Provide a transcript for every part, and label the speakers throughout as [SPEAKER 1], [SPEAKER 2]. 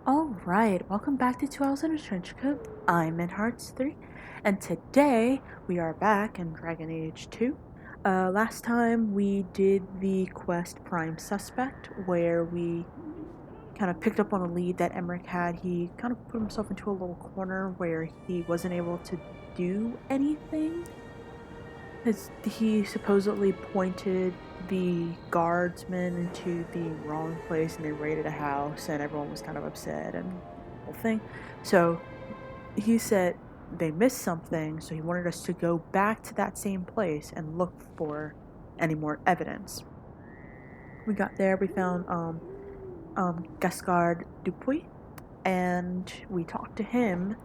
[SPEAKER 1] Alright, welcome back to 2 Hours in a Trench Coat. I'm in Hearts 3, and today we are back in Dragon Age 2. Last time we did the quest Prime Suspect, where we kind of picked up on a lead that Emmerich had. He kind of put himself into a little corner where he wasn't able to do anything. He supposedly pointed the guardsmen into the wrong place and they raided a house and everyone was kind of upset and the whole thing. So he said they missed something, so he wanted us to go back to that same place and look for any more evidence. We got there, we found Gascard Dupuy, and we talked to him.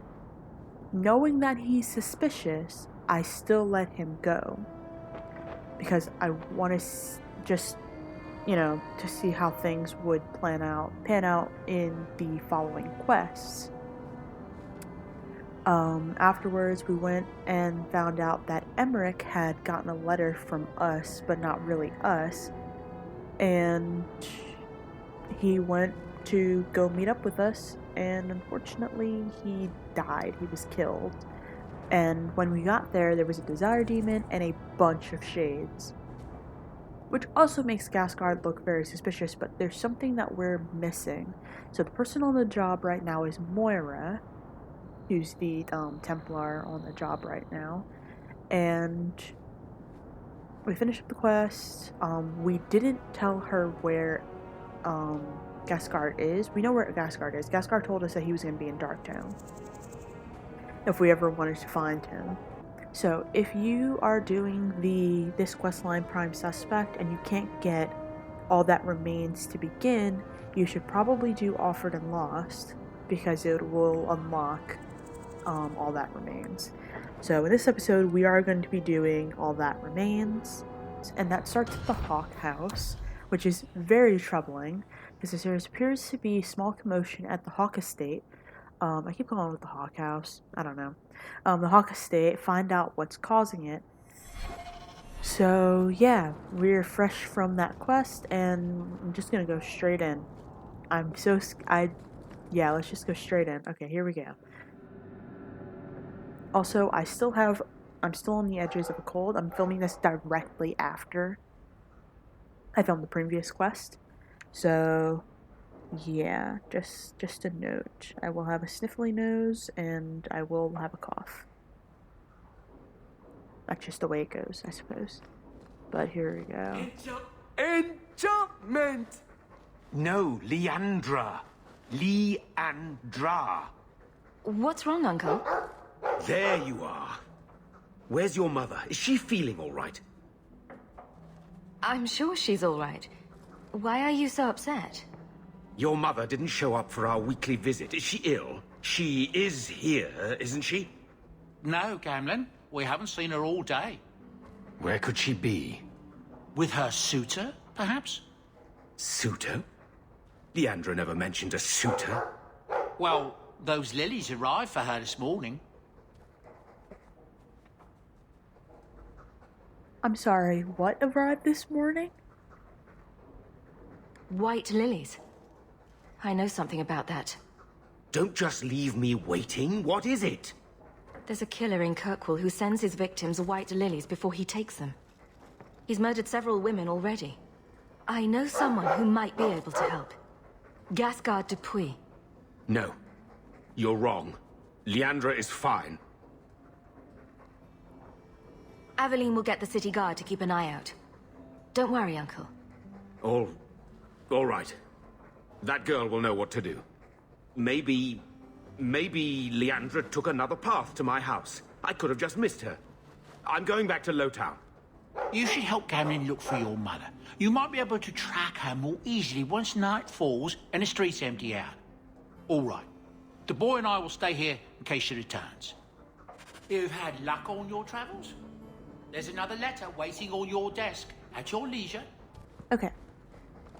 [SPEAKER 1] Knowing that he's suspicious, I still let him go because I want to just, to see how things would pan out in the following quests. Afterwards, we went and found out that Emmerich had gotten a letter from us, but not really us, and he went to go meet up with us, and unfortunately, he died. He was killed. And when we got there, there was a Desire Demon and a bunch of shades. Which also makes Gascard look very suspicious, but there's something that we're missing. So the person on the job right now is Moira, who's the Templar on the job right now. And we finished up the quest. We didn't tell her where Gascard is. We know where Gascard is. Gascard told us that he was going to be in Darktown if we ever wanted to find him. So if you are doing this questline Prime Suspect and you can't get All That Remains to begin, you should probably do Offered and Lost because it will unlock All That Remains. So in this episode, we are going to be doing All That Remains, and that starts at the Hawk House, which is very troubling because there appears to be small commotion at the Hawk Estate. I keep calling it the Hawk House. I don't know. The Hawk Estate, find out what's causing it. So, yeah, we're fresh from that quest, and I'm just gonna go straight in. Let's just go straight in. Okay, here we go. Also, I'm still on the edges of a cold. I'm filming this directly after I filmed the previous quest. So, yeah, just a note. I will have a sniffly nose and I will have a cough. That's just the way it goes, I suppose. But here we go.
[SPEAKER 2] Enchantment! No, Leandra. Leandra.
[SPEAKER 3] What's wrong, Uncle?
[SPEAKER 2] There you are. Where's your mother? Is she feeling all right?
[SPEAKER 3] I'm sure she's all right. Why are you so upset?
[SPEAKER 2] Your mother didn't show up for our weekly visit. Is she ill? She is here, isn't she?
[SPEAKER 4] No, Gamlin. We haven't seen her all day.
[SPEAKER 2] Where could she be?
[SPEAKER 4] With her suitor, perhaps?
[SPEAKER 2] Suitor? Leandra never mentioned a suitor.
[SPEAKER 4] Well, those lilies arrived for her this morning.
[SPEAKER 1] I'm sorry, what arrived this morning?
[SPEAKER 3] White lilies. I know something about that.
[SPEAKER 2] Don't just leave me waiting. What is it?
[SPEAKER 3] There's a killer in Kirkwall who sends his victims white lilies before he takes them. He's murdered several women already. I know someone who might be able to help. Gascard Dupuy.
[SPEAKER 2] No. You're wrong. Leandra is fine.
[SPEAKER 3] Aveline will get the city guard to keep an eye out. Don't worry, Uncle.
[SPEAKER 2] All right. That girl will know what to do. Maybe Leandra took another path to my house. I could have just missed her. I'm going back to Lowtown.
[SPEAKER 4] You should help Gamlin look for your mother. You might be able to track her more easily once night falls and the streets empty out. All right. The boy and I will stay here in case she returns. You've had luck on your travels? There's another letter waiting on your desk at your leisure.
[SPEAKER 1] Okay.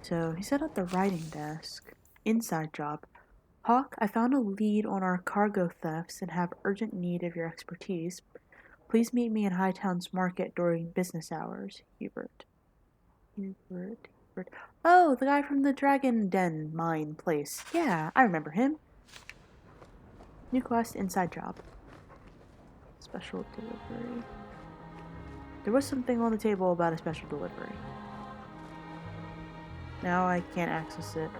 [SPEAKER 1] So he said at the writing desk, inside job, Hawk, I found a lead on our cargo thefts and have urgent need of your expertise. Please meet me in Hightown's market during business hours. Hubert. Oh, the guy from the Dragon Den mine place. Yeah, I remember him. New quest, inside job. Special delivery. There was something on the table about a special delivery. Now I can't access it.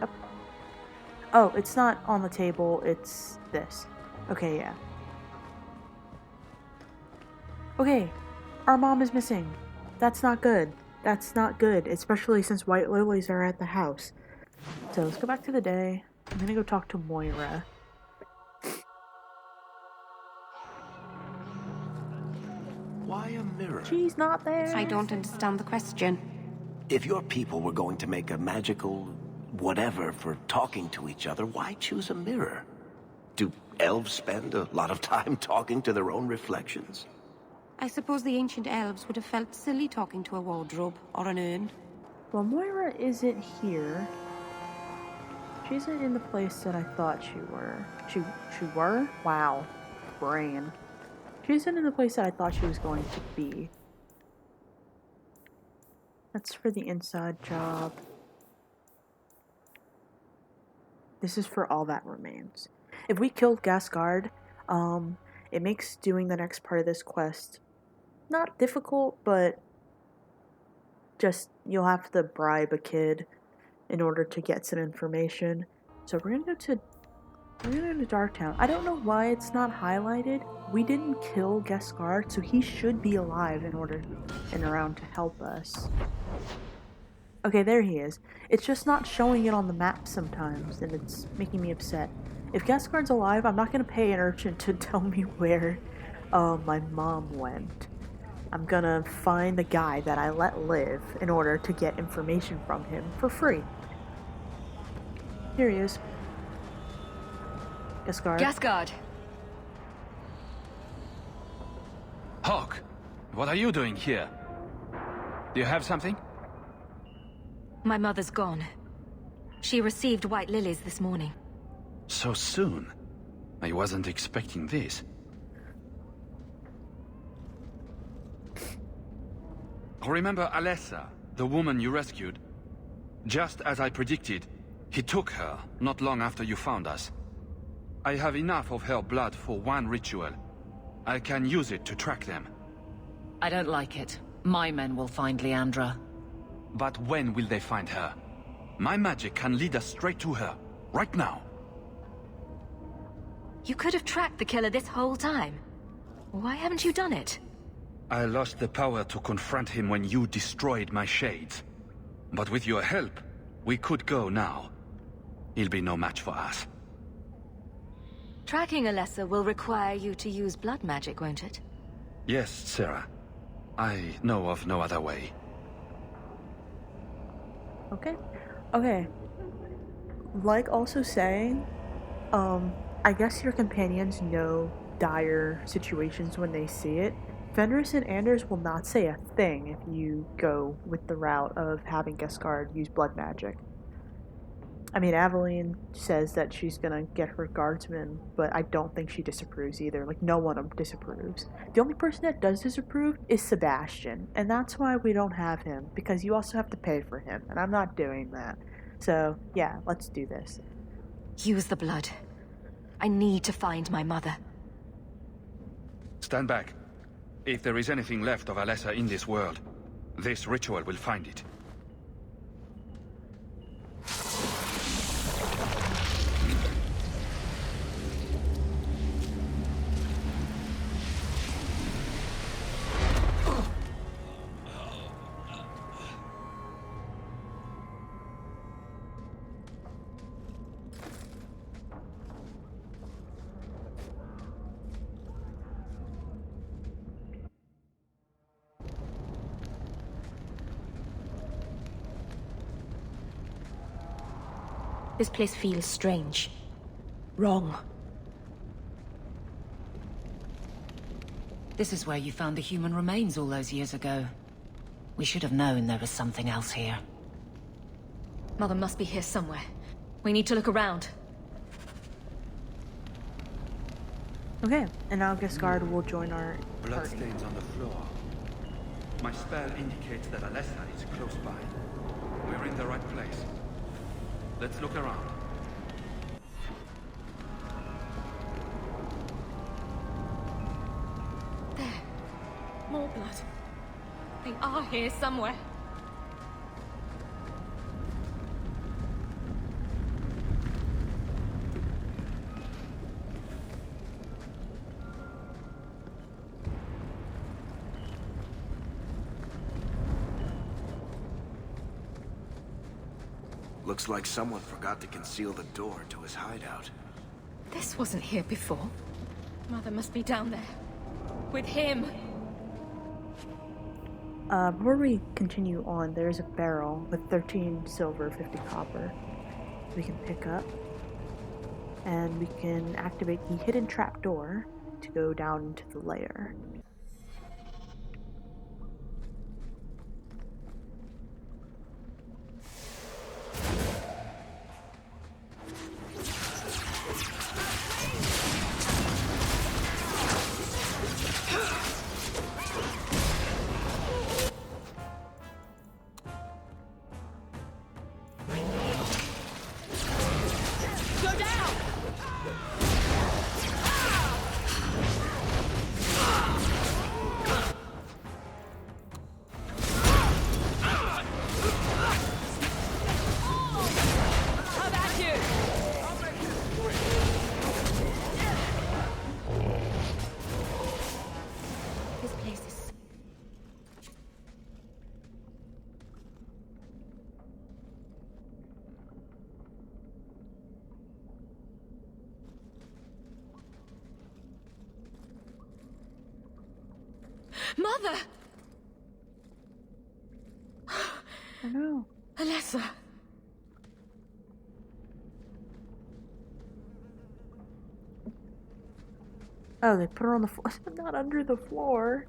[SPEAKER 1] Oh, it's not on the table, it's this. Okay, yeah. Okay, our mom is missing. That's not good. That's not good, especially since white lilies are at the house. So let's go back to the day. I'm gonna go talk to Moira.
[SPEAKER 5] Why a mirror?
[SPEAKER 1] She's not there.
[SPEAKER 6] I don't understand the question.
[SPEAKER 5] If your people were going to make a magical whatever for talking to each other, why choose a mirror? Do elves spend a lot of time talking to their own reflections?
[SPEAKER 6] I suppose the ancient elves would have felt silly talking to a wardrobe or an urn.
[SPEAKER 1] Well, Moira isn't here. She isn't in the place that I thought she were. She were? Wow. Brain. She isn't in the place that I thought she was going to be. That's for the inside job. This is for all that remains. If we killed Gasgard, it makes doing the next part of this quest not difficult, but just you'll have to bribe a kid in order to get some information. So we're gonna go to Darktown. I don't know why it's not highlighted. We didn't kill Gasgard, so he should be alive in order and around to help us. Okay, there he is. It's just not showing it on the map sometimes, and it's making me upset. If Gasgard's alive, I'm not gonna pay an urchin to tell me where my mom went. I'm gonna find the guy that I let live in order to get information from him for free. Here he is. Gasgard.
[SPEAKER 3] Gasgard!
[SPEAKER 7] Hawk, what are you doing here? Do you have something?
[SPEAKER 3] My mother's gone. She received white lilies this morning.
[SPEAKER 7] So soon? I wasn't expecting this. Remember Alessa, the woman you rescued? Just as I predicted, he took her not long after you found us. I have enough of her blood for one ritual. I can use it to track them.
[SPEAKER 8] I don't like it. My men will find Leandra.
[SPEAKER 7] But when will they find her? My magic can lead us straight to her, right now.
[SPEAKER 3] You could have tracked the killer this whole time. Why haven't you done it?
[SPEAKER 7] I lost the power to confront him when you destroyed my shades. But with your help, we could go now. He'll be no match for us.
[SPEAKER 3] Tracking Alessa will require you to use blood magic, won't it?
[SPEAKER 7] Yes, Sarah. I know of no other way.
[SPEAKER 1] Okay. Okay. Like also saying, I guess your companions know dire situations when they see it. Fenris and Anders will not say a thing if you go with the route of having Gasgard use blood magic. I mean, Aveline says that she's gonna get her guardsmen, but I don't think she disapproves either. Like, no one disapproves. The only person that does disapprove is Sebastian, and that's why we don't have him, because you also have to pay for him, and I'm not doing that. So, yeah, let's do this.
[SPEAKER 3] Use the blood. I need to find my mother.
[SPEAKER 7] Stand back. If there is anything left of Alessa in this world, this ritual will find it.
[SPEAKER 3] This place feels strange. Wrong.
[SPEAKER 8] This is where you found the human remains all those years ago. We should have known there was something else here.
[SPEAKER 3] Mother must be here somewhere. We need to look around.
[SPEAKER 1] Okay, and now Gasgard will join our party.
[SPEAKER 7] Bloodstains on the floor. My spell indicates that Alessa is close by. We're in the right place. Let's look around.
[SPEAKER 3] There. More blood. They are here somewhere.
[SPEAKER 5] Looks like someone forgot to conceal the door to his hideout.
[SPEAKER 3] This wasn't here before. Mother must be down there. With him.
[SPEAKER 1] Before we continue on, there's a barrel with 13 silver, 50 copper we can pick up. And we can activate the hidden trapdoor to go down into the lair.
[SPEAKER 3] Mother!
[SPEAKER 1] Oh no.
[SPEAKER 3] Alessa!
[SPEAKER 1] Oh, they put her on the floor. Not under the floor.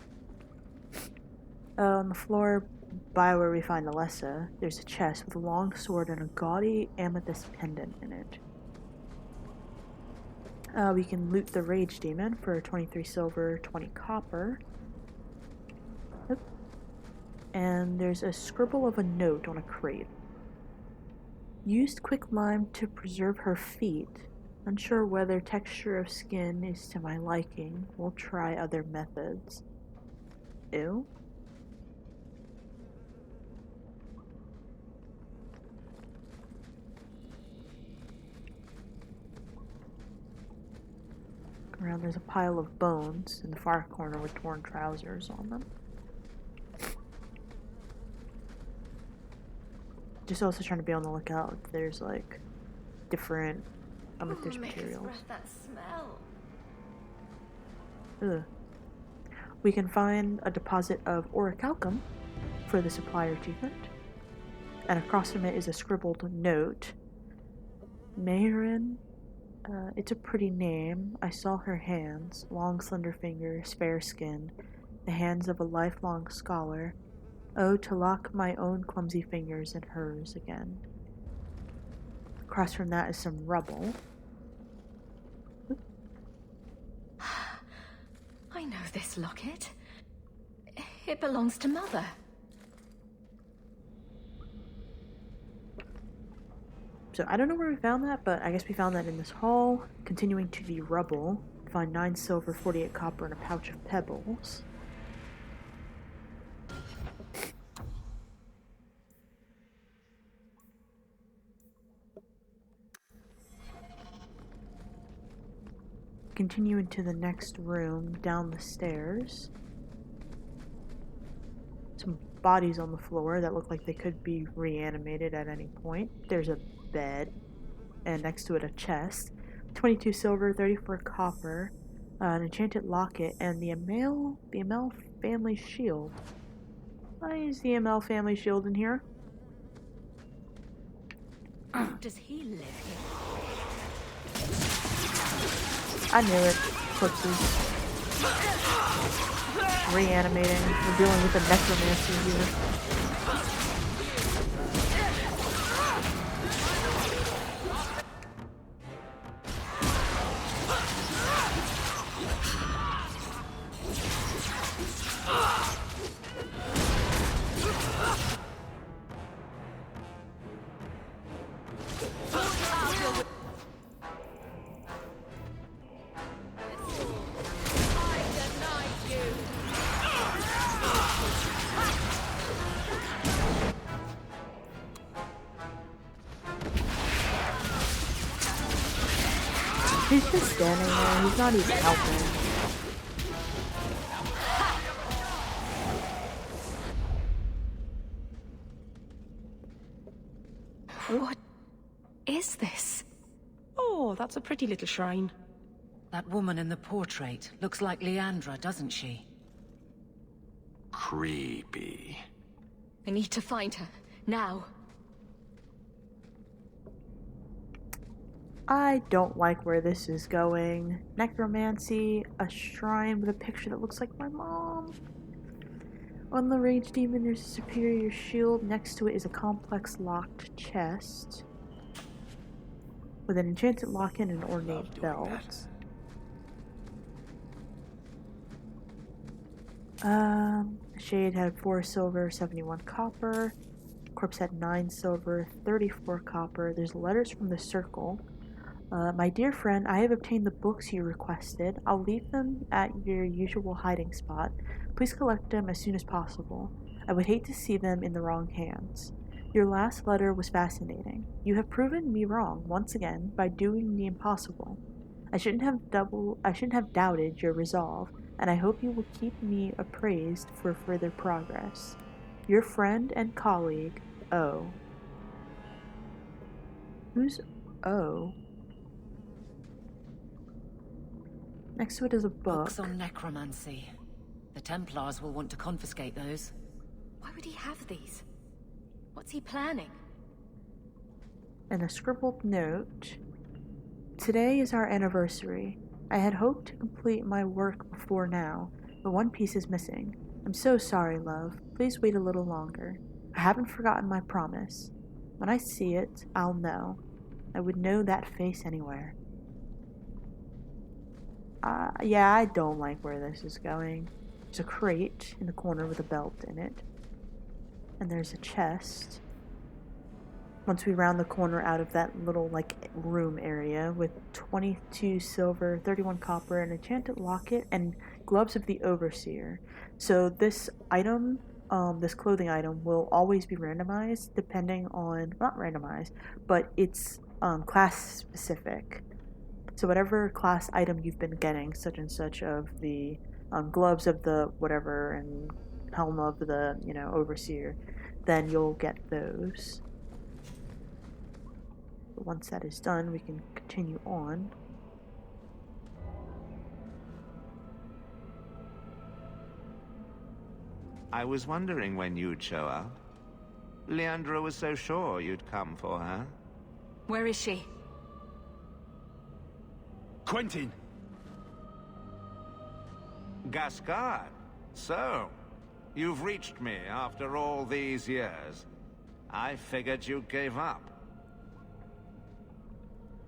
[SPEAKER 1] On the floor by where we find Alessa, there's a chest with a long sword and a gaudy amethyst pendant in it. We can loot the Rage Demon for 23 silver, 20 copper. Yep. And there's a scribble of a note on a crate. Used quicklime to preserve her feet. Unsure whether texture of skin is to my liking. We'll try other methods. Ew. Around there's a pile of bones in the far corner with torn trousers on them. Just also trying to be on the lookout if there's like different amethyst materials.
[SPEAKER 3] That smell.
[SPEAKER 1] Ugh. We can find a deposit of orichalcum for the supplier achievement. And across from it is a scribbled note. Mayrin. It's a pretty name. I saw her hands, long slender fingers, fair skin, the hands of a lifelong scholar. Oh, to lock my own clumsy fingers in hers again. Across from that is some rubble.
[SPEAKER 3] I know this locket. It belongs to Mother.
[SPEAKER 1] So I don't know where we found that, but I guess we found that in this hall. Continuing to the rubble, find 9 silver, 48 copper, and a pouch of pebbles. Continue into the next room, down the stairs. Some bodies on the floor that look like they could be reanimated at any point. There's a bed, and next to it a chest. 22 silver, 34 copper, an enchanted locket, and the Amel family shield. Why is the Amel family shield in here?
[SPEAKER 3] Does he live here?
[SPEAKER 1] I knew it. Corpses. Reanimating. We're dealing with a necromancer here. He's just standing there. He's not even helping.
[SPEAKER 3] What is this?
[SPEAKER 6] Oh, that's a pretty little shrine.
[SPEAKER 8] That woman in the portrait looks like Leandra, doesn't she?
[SPEAKER 5] Creepy.
[SPEAKER 3] I need to find her. Now.
[SPEAKER 1] I don't like where this is going. Necromancy, a shrine with a picture that looks like my mom. On the rage demon, there's a superior shield. Next to it is a complex locked chest with an enchanted lock-in and ornate belt. Shade had 4 silver, 71 copper. Corpse had 9 silver, 34 copper. There's letters from the circle. My dear friend, I have obtained the books you requested. I'll leave them at your usual hiding spot. Please collect them as soon as possible. I would hate to see them in the wrong hands. Your last letter was fascinating. You have proven me wrong once again by doing the impossible. I shouldn't have doubted your resolve, and I hope you will keep me appraised for further progress. Your friend and colleague, O. Who's O? Next to it is a book.
[SPEAKER 8] Books on necromancy. The Templars will want to confiscate those.
[SPEAKER 3] Why would he have these? What's he planning?
[SPEAKER 1] And a scribbled note. Today is our anniversary. I had hoped to complete my work before now, but one piece is missing. I'm so sorry, love. Please wait a little longer. I haven't forgotten my promise. When I see it, I'll know. I would know that face anywhere. Yeah, I don't like where this is going. There's a crate in the corner with a belt in it. And there's a chest. Once we round the corner out of that little, room area with 22 silver, 31 copper, an enchanted locket, and gloves of the Overseer. So this item, this clothing item, will always be randomized depending on, not randomized, but it's class specific. So whatever class item you've been getting, such and such of the gloves of the whatever and helm of the, Overseer, then you'll get those. But once that is done, we can continue on.
[SPEAKER 9] I was wondering when you'd show up. Leandra was so sure you'd come for her.
[SPEAKER 3] Where is she?
[SPEAKER 7] Quentin!
[SPEAKER 9] Gascard, so, you've reached me after all these years. I figured you gave up.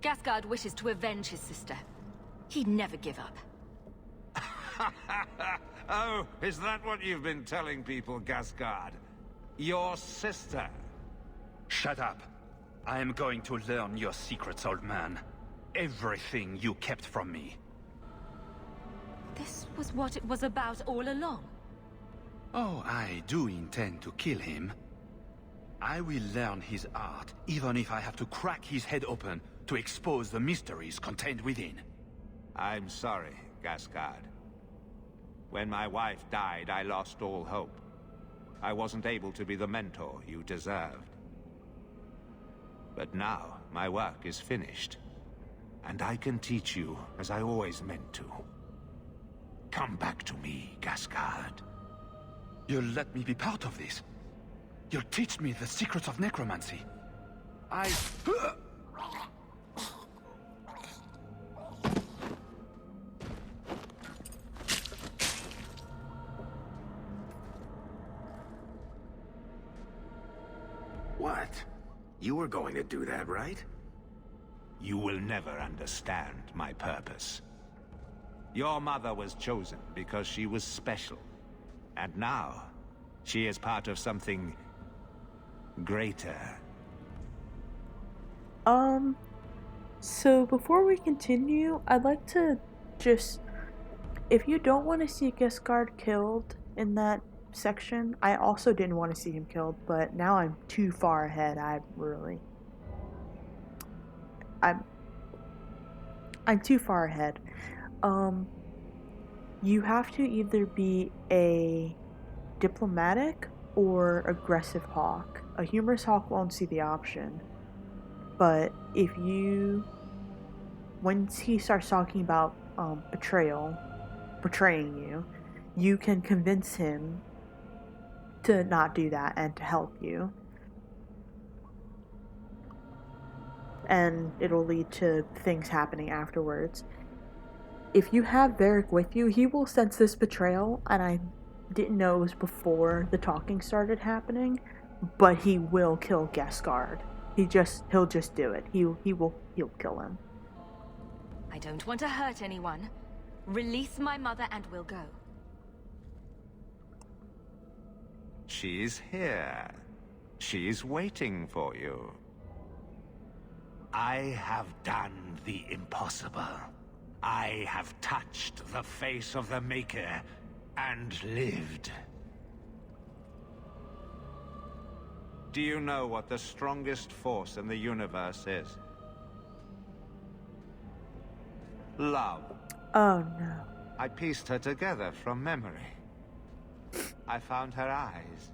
[SPEAKER 3] Gasgard wishes to avenge his sister. He'd never give up.
[SPEAKER 9] Oh, is that what you've been telling people, Gascard? Your sister?
[SPEAKER 7] Shut up. I am going to learn your secrets, old man. Everything you kept from me.
[SPEAKER 3] This was what it was about all along.
[SPEAKER 7] Oh, I do intend to kill him. I will learn his art, even if I have to crack his head open to expose the mysteries contained within.
[SPEAKER 9] I'm sorry, Gascard. When my wife died, I lost all hope. I wasn't able to be the mentor you deserved. But now, my work is finished. And I can teach you as I always meant to. Come back to me, Gascard.
[SPEAKER 7] You'll let me be part of this? You'll teach me the secrets of necromancy?
[SPEAKER 5] What? You were going to do that, right?
[SPEAKER 9] You will never understand my purpose. Your mother was chosen because she was special. And now, she is part of something greater.
[SPEAKER 1] So before we continue, I'd like to just, if you don't want to see Gascard killed in that section, I also didn't want to see him killed, but now I'm too far ahead. I'm too far ahead. You have to either be a diplomatic or aggressive hawk. A humorous hawk won't see the option. But if you... Once he starts talking about betraying you, you can convince him to not do that and to help you. And it'll lead to things happening afterwards. If you have Varric with you, he will sense this betrayal, and I didn't know it was before the talking started happening, but he will kill Gascard. He'll just do it. He'll kill him.
[SPEAKER 3] I don't want to hurt anyone. Release my mother and we'll go.
[SPEAKER 9] She's here. She's waiting for you. I have done the impossible. I have touched the face of the Maker and lived. Do you know what the strongest force in the universe is? Love.
[SPEAKER 1] Oh no.
[SPEAKER 9] I pieced her together from memory. I found her eyes,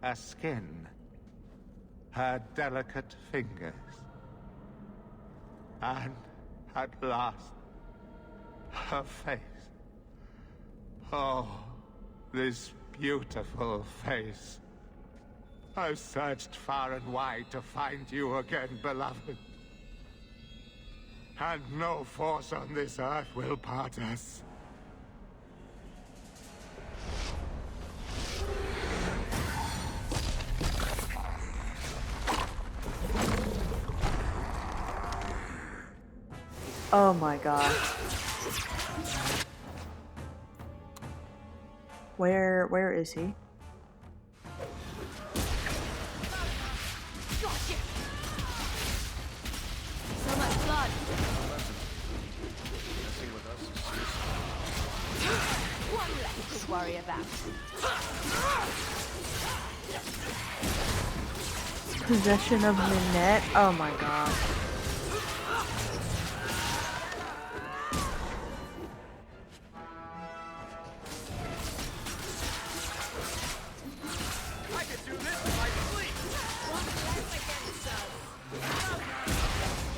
[SPEAKER 9] her skin, her delicate fingers. And at last, her face. Oh, this beautiful face. I've searched far and wide to find you again, beloved. And no force on this earth will part us.
[SPEAKER 1] Oh my god. Where is he?
[SPEAKER 3] Gotcha. So much blood. One less to worry about.
[SPEAKER 1] Possession of Minette? Oh my god.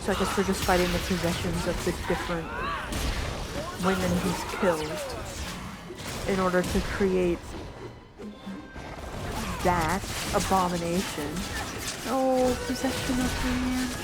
[SPEAKER 1] So I guess we're just fighting the possessions of the different women he's killed in order to create that abomination. Oh, possession of Leandra.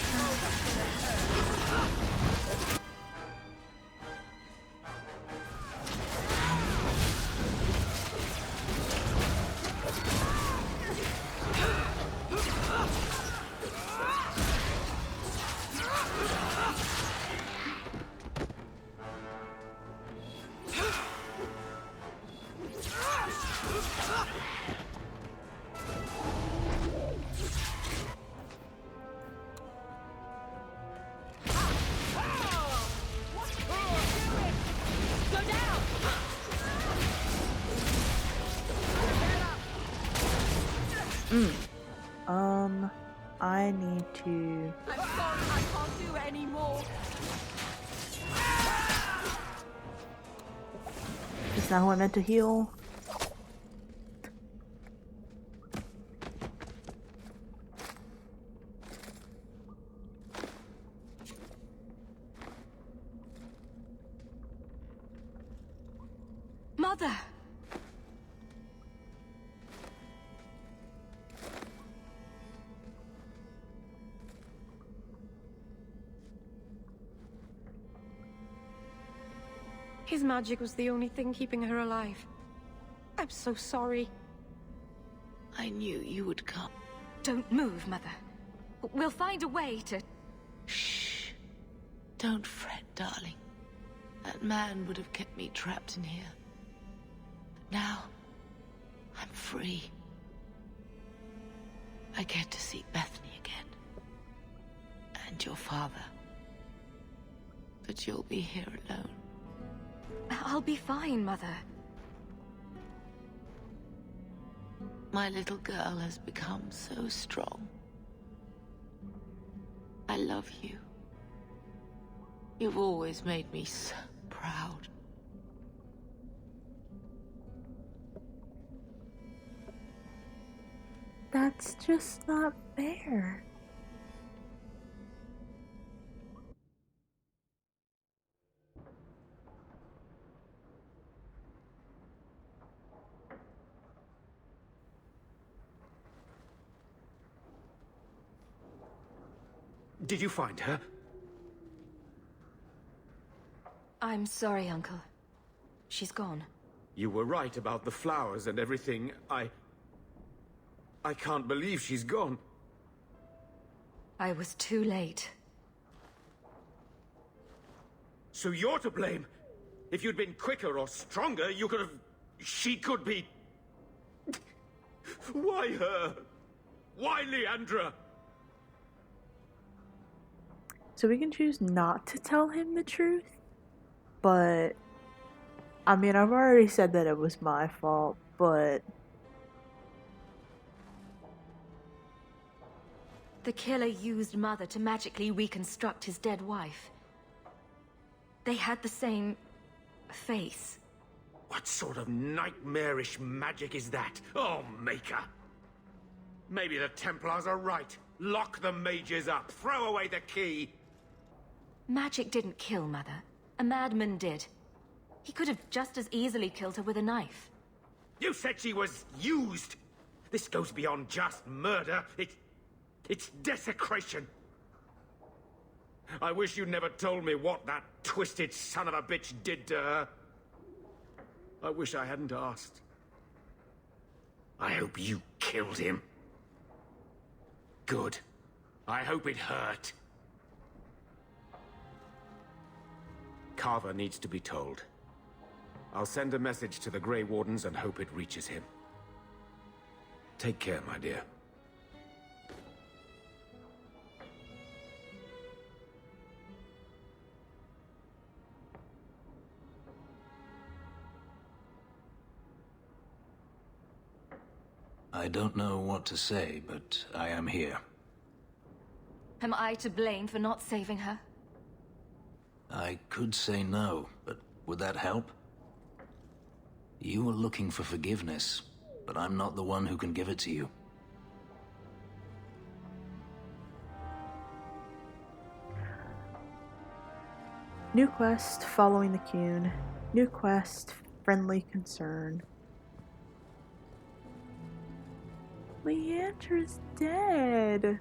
[SPEAKER 1] I need to...
[SPEAKER 3] I'm sorry, I can't do it anymore.
[SPEAKER 1] Is that who I meant to heal?
[SPEAKER 3] Mother!
[SPEAKER 6] His magic was the only thing keeping her alive. I'm so sorry.
[SPEAKER 8] I knew you would come.
[SPEAKER 3] Don't move, Mother. We'll find a way to...
[SPEAKER 8] Shh. Don't fret, darling. That man would have kept me trapped in here. But now, I'm free. I get to see Bethany again. And your father. But you'll be here alone.
[SPEAKER 3] I'll be fine, Mother.
[SPEAKER 8] My little girl has become so strong. I love you. You've always made me so proud.
[SPEAKER 1] That's just not fair.
[SPEAKER 2] Did you find her?
[SPEAKER 3] I'm sorry, Uncle. She's gone.
[SPEAKER 2] You were right about the flowers and everything. I can't believe she's gone.
[SPEAKER 3] I was too late.
[SPEAKER 2] So you're to blame. If you'd been quicker or stronger, you could have... She could be... Why her? Why Leandra?
[SPEAKER 1] So we can choose not to tell him the truth, but... I mean, I've already said that it was my fault, but...
[SPEAKER 3] The killer used Mother to magically reconstruct his dead wife. They had the same... face.
[SPEAKER 2] What sort of nightmarish magic is that? Oh, Maker! Maybe the Templars are right. Lock the mages up. Throw away the key.
[SPEAKER 3] Magic didn't kill Mother. A madman did. He could have just as easily killed her with a knife.
[SPEAKER 2] You said she was used. This goes beyond just murder. It's desecration. I wish you'd never told me what that twisted son of a bitch did to her. I wish I hadn't asked. I hope you killed him. Good. I hope it hurt. Carver needs to be told. I'll send a message to the Grey Wardens and hope it reaches him. Take care, my dear.
[SPEAKER 5] I don't know what to say, but I am here.
[SPEAKER 3] Am I to blame for not saving her?
[SPEAKER 5] I could say no, but would that help? You were looking for forgiveness, but I'm not the one who can give it to you.
[SPEAKER 1] New quest, following the Qun. New quest, friendly concern. Leandra's dead.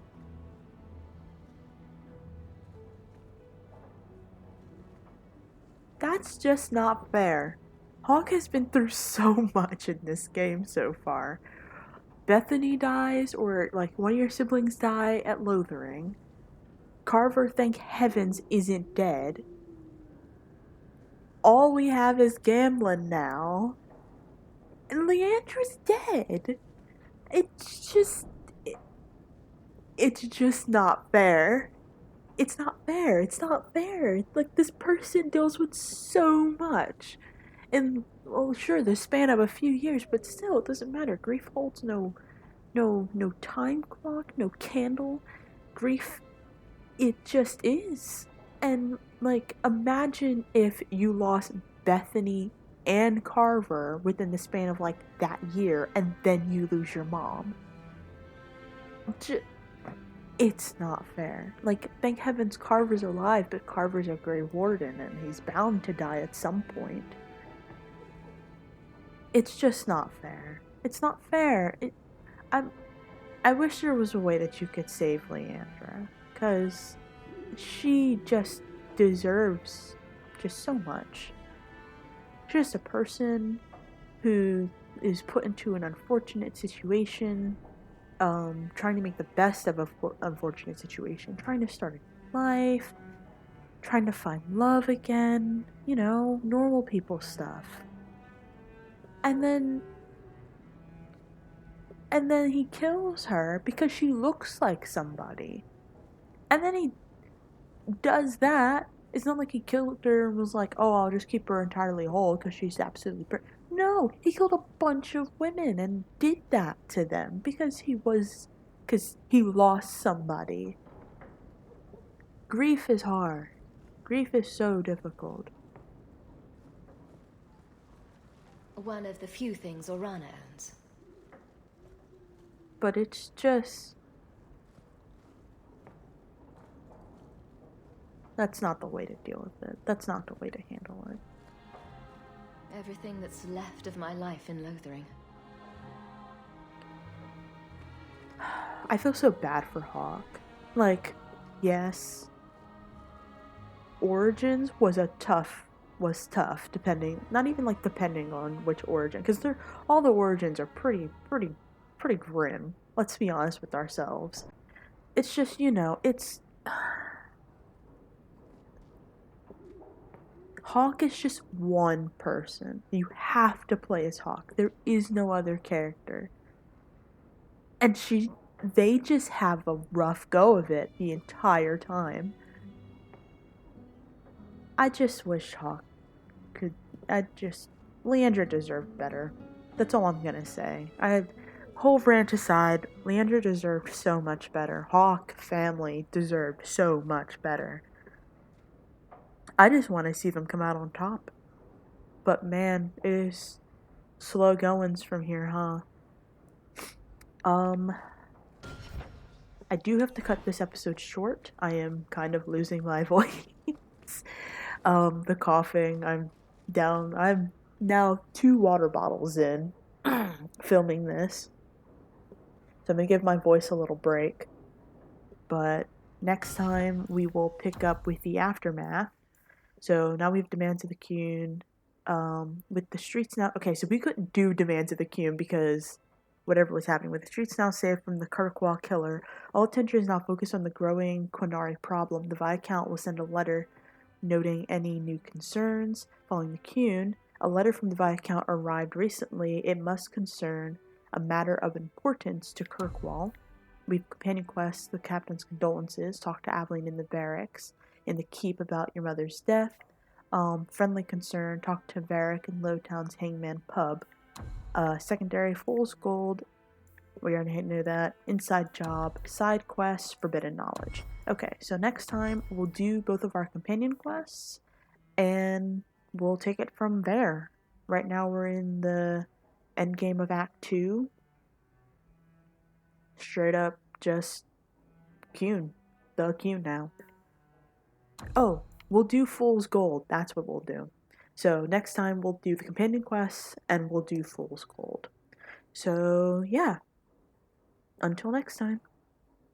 [SPEAKER 1] That's just not fair. Hawke has been through so much in this game so far. Bethany dies, or like one of your siblings die at Lothering. Carver, thank heavens, isn't dead. All we have is Gamlen now. And Leandra's dead. It's just not fair. It's not fair. It's not fair. Like, this person deals with so much. And, well, sure, the span of a few years, but still, it doesn't matter. Grief holds no time clock, no candle. Grief, it just is. And, like, imagine if you lost Bethany and Carver within the span of, like, that year, and then you lose your mom. It's not fair. Like, thank heavens Carver's alive, but Carver's a Grey Warden, and he's bound to die at some point. It's just not fair. It's not fair. I wish there was a way that you could save Leandra, because she just deserves just so much. She's just a person who is put into an unfortunate situation, trying to make the best of an unfortunate situation, trying to start a life, trying to find love again, you know, normal people stuff. And then he kills her because she looks like somebody. And then he does that. It's not like he killed her and was like, oh, I'll just keep her entirely whole because she's absolutely perfect. No, he killed a bunch of women and did that to them because he lost somebody. Grief is hard. Grief is so difficult.
[SPEAKER 3] One of the few things Orana owns.
[SPEAKER 1] But it's just... That's not the way to deal with it. That's not the way to handle it.
[SPEAKER 3] Everything that's left of my life in Lothering.
[SPEAKER 1] I feel so bad for Hawke. Like, yes, Origins was tough, depending, not even like depending on which origin, because all the origins are pretty grim. Let's be honest with ourselves. It's just, it's Hawke is just one person. You have to play as Hawke. There is no other character. And they just have a rough go of it the entire time. I just wish Hawke could... Leandra deserved better. That's all I'm gonna say. Whole rant aside, Leandra deserved so much better. Hawke family deserved so much better. I just want to see them come out on top. But man, it is slow goings from here, huh? I do have to cut this episode short. I am kind of losing my voice. The coughing, I'm now 2 water bottles in filming this. So I'm gonna give my voice a little break. But next time we will pick up with the aftermath. So now we have Demands of the Qun. With the streets now... Okay, so we couldn't do Demands of the Qun because whatever was happening with the streets now saved from the Kirkwall killer. All attention is now focused on the growing Qunari problem. The Viscount will send a letter noting any new concerns. Following the Qun, a letter from the Viscount arrived recently. It must concern a matter of importance to Kirkwall. We've companion quests, the captain's condolences, talk to Aveline in the barracks, in the keep about your mother's death, friendly concern, talk to Varric in Lowtown's Hangman Pub, secondary Fool's Gold, we already knew that, inside job, side quests, forbidden knowledge. Okay, so next time we'll do both of our companion quests, and we'll take it from there. Right now we're in the end game of Act 2. Straight up, just Qun. The Qun now. Oh, we'll do Fool's Gold. That's what we'll do. So next time we'll do the companion quests and we'll do Fool's Gold. So yeah. Until next time.